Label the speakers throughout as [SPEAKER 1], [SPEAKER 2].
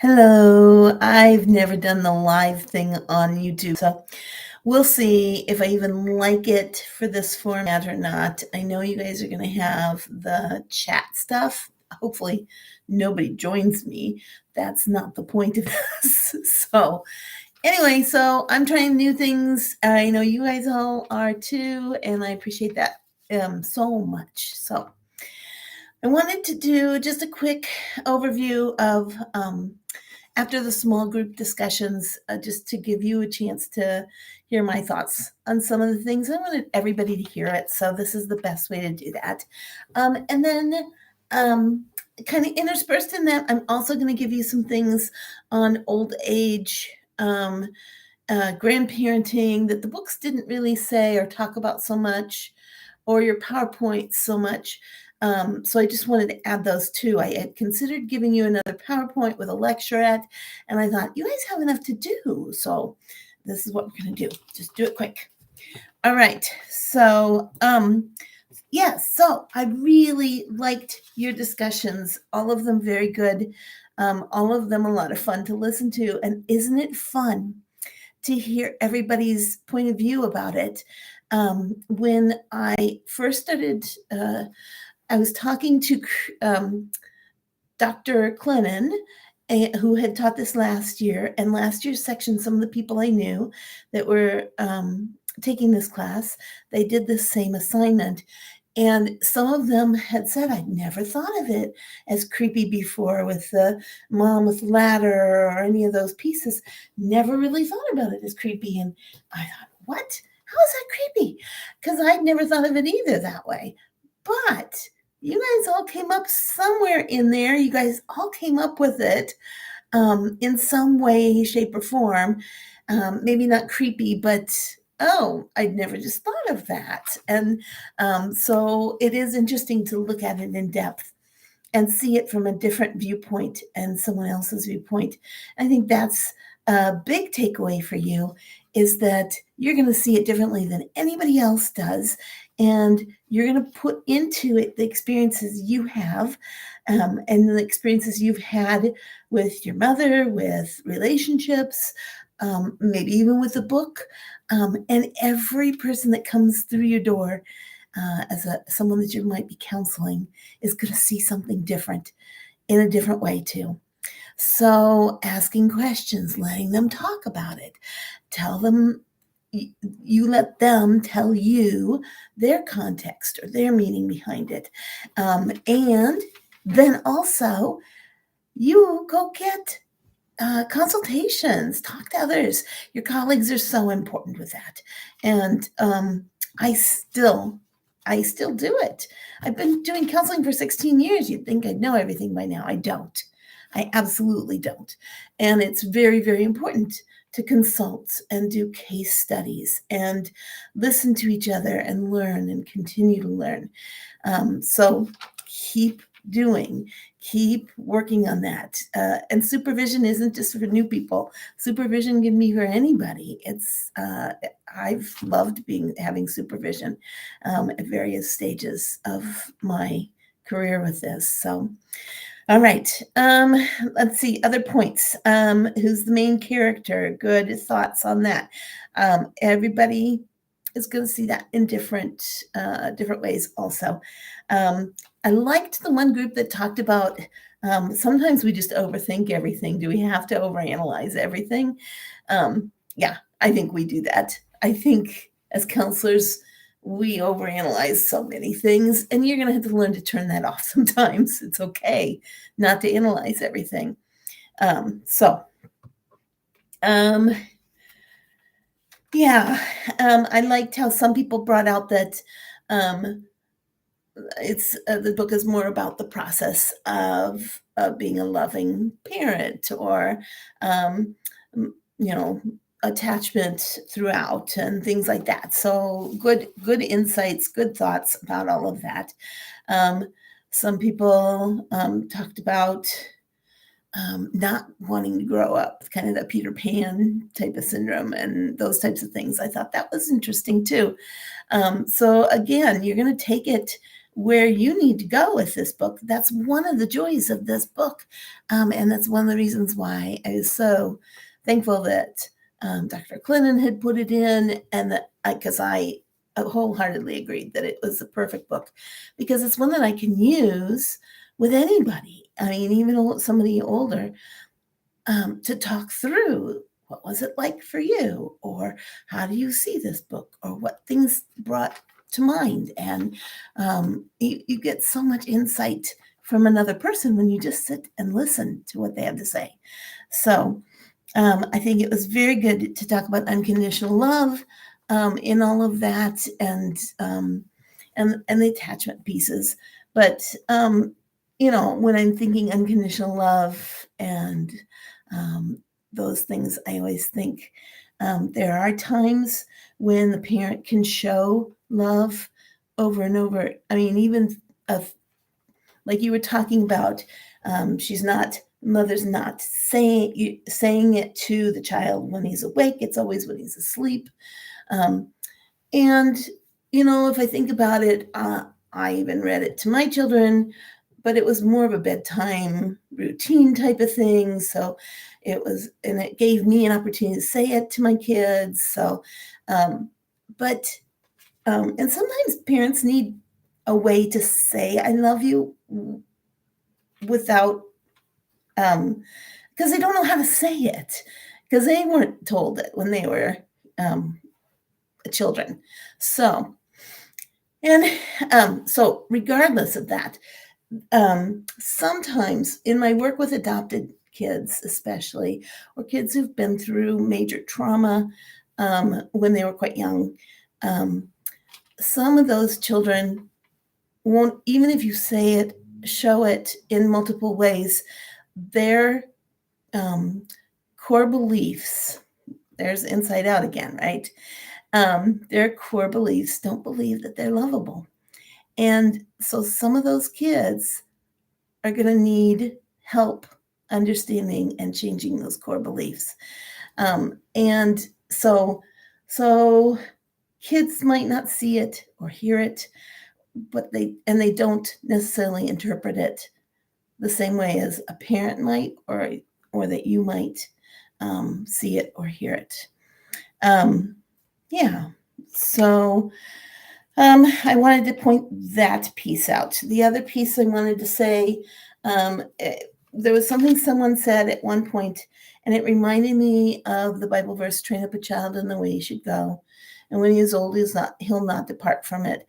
[SPEAKER 1] Hello. I've never done the live thing on YouTube, so we'll see if I even like it for this format or not. I know you guys are going to have the chat stuff. Hopefully, nobody joins me. That's not the point of this. So, anyway, so I'm trying new things. I know you guys all are too, and I appreciate that so much. So, I wanted to do just a quick overview of after the small group discussions, just to give you a chance to hear my thoughts on some of the things. I wanted everybody to hear it, so this is the best way to do that. And then, um, kind of interspersed in that, I'm also going to give you some things on old age. Grandparenting that the books didn't really say or talk about so much, or your PowerPoint so much. So I just wanted to add those too. I had considered giving you another PowerPoint with a lecturette, and I thought, you guys have enough to do. So this is what we're going to do. Just do it quick. All right. So, yeah, so I really liked your discussions, all of them very good. All of them a lot of fun to listen to. And isn't it fun to hear everybody's point of view about it? When I first started, I was talking to Dr. Clennon, who had taught this last year. And last year's section, some of the people I knew that were taking this class, they did the same assignment. And some of them had said, I'd never thought of it as creepy before with the mom with ladder or any of those pieces. Never really thought about it as creepy. And I thought, what? How is that creepy? Because I'd never thought of it either that way. But you guys all came up somewhere in there. You guys all came up with it in some way, shape, or form. Maybe not creepy, but oh, I'd never just thought of that. And so it is interesting to look at it in depth and see it from a different viewpoint and someone else's viewpoint. I think that's a big takeaway for you, is that you're going to see it differently than anybody else does. And you're going to put into it the experiences you have, and the experiences you've had with your mother, with relationships, maybe even with a book. And every person that comes through your door as someone that you might be counseling is going to see something different in a different way too. So asking questions, letting them talk about it, tell them, you let them tell you their context or their meaning behind it. And then also you go get consultations, talk to others. Your colleagues are so important with that. And I still do it. I've been doing counseling for 16 years. You'd think I'd know everything by now. I don't. I absolutely don't. And it's very, very important to consult and do case studies and listen to each other and learn and continue to learn. So keep doing, keep working on that. And supervision isn't just for new people. Supervision can be for anybody. It's I've loved having supervision at various stages of my career with this. So, all right. Let's see other points. Who's the main character? Good thoughts on that. Everybody is going to see that in different ways also. I liked the one group that talked about sometimes we just overthink everything. Do we have to overanalyze everything? Yeah, I think we do that. I think as counselors, we overanalyze so many things, and you're going to have to learn to turn that off sometimes. It's okay not to analyze everything. Yeah, I liked how some people brought out that it's the book is more about the process of being a loving parent, or you know, attachment throughout and things like that. So good insights, good thoughts about all of that. Some people talked about not wanting to grow up, kind of the Peter Pan type of syndrome and those types of things. I thought that was interesting too. So again, you're going to take it where you need to go with this book. That's one of the joys of this book. And that's one of the reasons why I was so thankful that Dr. Clinton had put it in, and that because I wholeheartedly agreed that it was the perfect book, because it's one that I can use with anybody. I mean, even somebody older, to talk through what was it like for you, or how do you see this book, or what things brought to mind. And you get so much insight from another person when you just sit and listen to what they have to say. So I think it was very good to talk about unconditional love in all of that, and the attachment pieces. But when I'm thinking unconditional love and um, those things, I always think there are times when the parent can show love over and over. I mean, even like you were talking about, mother's not saying it to the child when he's awake. It's always when he's asleep. Um, and if I think about it, I even read it to my children, but it was more of a bedtime routine type of thing. So it gave me an opportunity to say it to my kids. So, and sometimes parents need a way to say I love you without, because they don't know how to say it, because they weren't told it when they were children. So, so regardless of that, sometimes in my work with adopted kids, especially, or kids who've been through major trauma when they were quite young, some of those children won't, even if you say it, show it in multiple ways, their core beliefs, there's Inside Out again, right? Their core beliefs don't believe that they're lovable. And so some of those kids are going to need help understanding and changing those core beliefs. And so kids might not see it or hear it, but they don't necessarily interpret it the same way as a parent might, or that you might see it or hear it. Yeah. So I wanted to point that piece out. The other piece I wanted to say, there was something someone said at one point, and it reminded me of the Bible verse, train up a child in the way he should go. And when he is old, he'll not depart from it.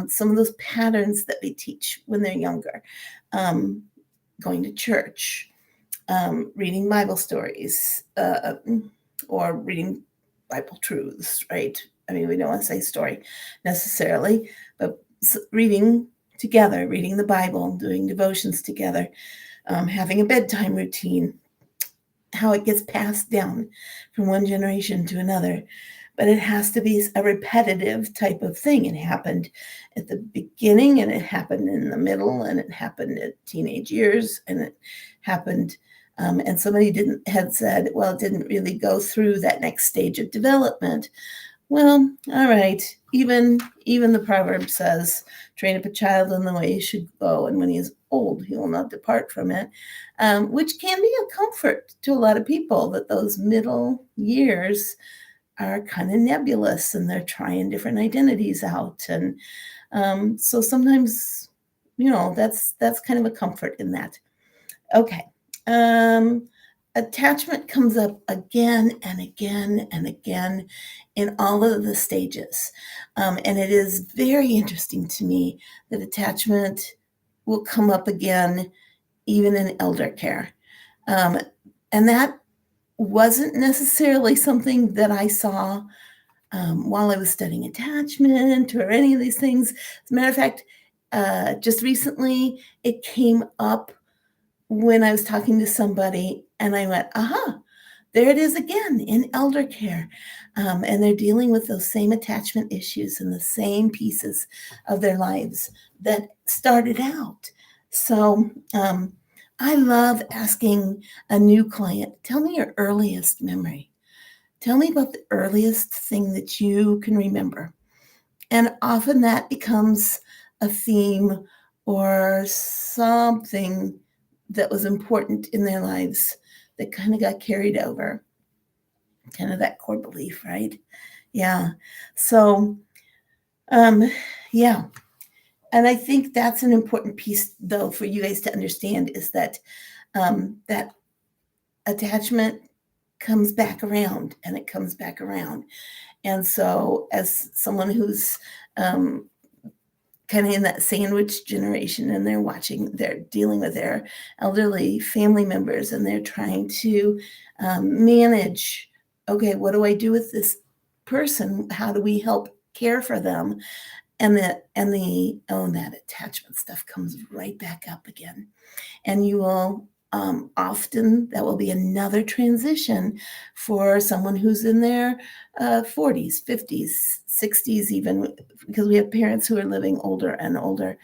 [SPEAKER 1] Some of those patterns that we teach when they're younger, going to church, reading Bible stories, or reading Bible truths, right? I mean, we don't want to say story necessarily, but reading together, reading the Bible, doing devotions together, having a bedtime routine, how it gets passed down from one generation to another. But it has to be a repetitive type of thing. It happened at the beginning, and it happened in the middle, and it happened at teenage years, and it happened. And somebody had said, well, it didn't really go through that next stage of development. Well, all right. Even the proverb says, train up a child in the way he should go, and when he is old, he will not depart from it, which can be a comfort to a lot of people, that those middle years are kind of nebulous and they're trying different identities out. And so sometimes, that's kind of a comfort in that. Okay. Attachment comes up again and again and again in all of the stages. And it is very interesting to me that attachment will come up again even in elder care. And that wasn't necessarily something that I saw while I was studying attachment or any of these things. As a matter of fact, just recently it came up when I was talking to somebody, and I went, aha, there it is again in elder care. And they're dealing with those same attachment issues and the same pieces of their lives that started out. So I love asking a new client, tell me your earliest memory. Tell me about the earliest thing that you can remember. And often that becomes a theme or something that was important in their lives that kind of got carried over, kind of that core belief, right? Yeah. So, um, yeah. And I think that's an important piece, though, for you guys to understand is that that attachment comes back around and it comes back around. And so, as someone who's um, kind of in that sandwich generation and they're dealing with their elderly family members and they're trying to manage, okay, what do I do with this person? How do we help care for them? That attachment stuff comes right back up again. And you will often, that will be another transition for someone who's in their 40s, 50s, 60s, even because we have parents who are living older and older,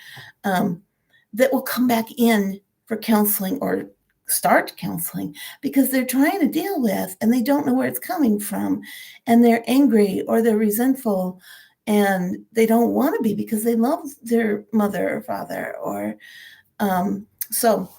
[SPEAKER 1] that will come back in for counseling or start counseling because they're trying to deal with and they don't know where it's coming from, and they're angry or they're resentful and they don't want to be because they love their mother or father or um, so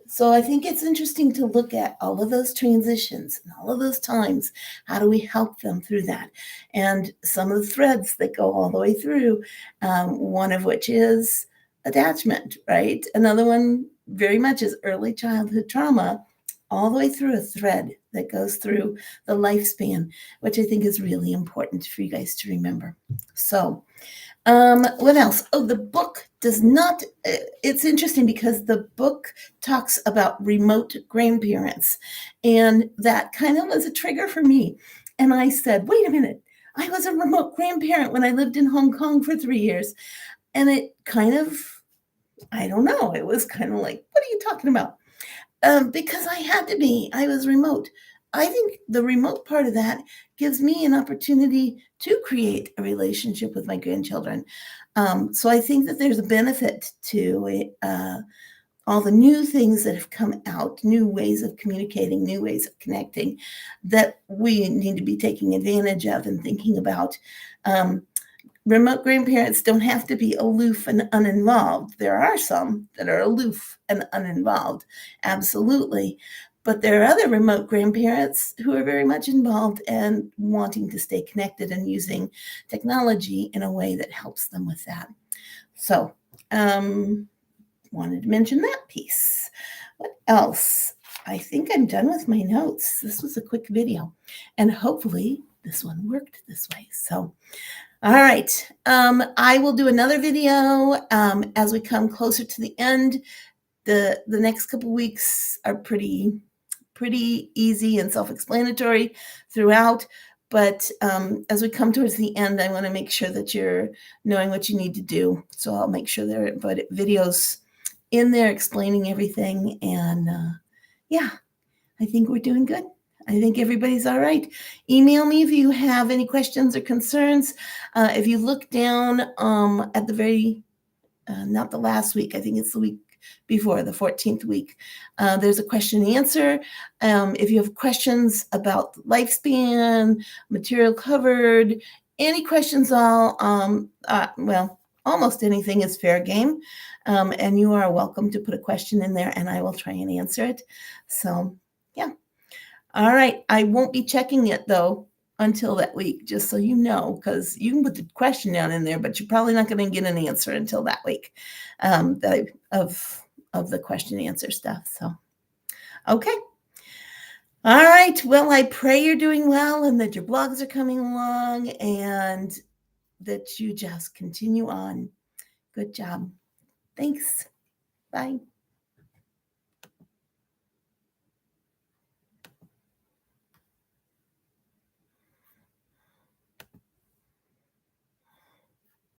[SPEAKER 1] so I think it's interesting to look at all of those transitions and all of those times. How do we help them through that? And some of the threads that go all the way through, one of which is attachment, right? Another one very much is early childhood trauma, all the way through a thread that goes through the lifespan, which I think is really important for you guys to remember. So, what else? Oh, the book does not, it's interesting because the book talks about remote grandparents, and that kind of was a trigger for me. And I said, wait a minute, I was a remote grandparent when I lived in Hong Kong for 3 years. And it kind of, I don't know, it was kind of like, what are you talking about? Because I had to be, I was remote. I think the remote part of that gives me an opportunity to create a relationship with my grandchildren. So I think that there's a benefit to all the new things that have come out, new ways of communicating, new ways of connecting that we need to be taking advantage of and thinking about. Remote grandparents don't have to be aloof and uninvolved. There are some that are aloof and uninvolved, absolutely. But there are other remote grandparents who are very much involved and wanting to stay connected and using technology in a way that helps them with that. So, wanted to mention that piece. What else? I think I'm done with my notes. This was a quick video, and hopefully this one worked this way. So, all right. I will do another video as we come closer to the end. The next couple weeks are pretty easy and self-explanatory throughout. But as we come towards the end, I want to make sure that you're knowing what you need to do. So I'll make sure there are videos in there explaining everything. And yeah, I think we're doing good. I think everybody's all right. Email me if you have any questions or concerns. If you look down at the very, not the last week, I think it's the week before, the 14th week, there's a question and answer. If you have questions about lifespan, material covered, any questions, well, almost anything is fair game. And you are welcome to put a question in there and I will try and answer it. So, yeah. All right. I won't be checking it though until that week, just so you know, because you can put the question down in there, but you're probably not going to get an answer until that week of the question and answer stuff. So, okay. All right. Well, I pray you're doing well and that your blogs are coming along and that you just continue on. Good job. Thanks. Bye.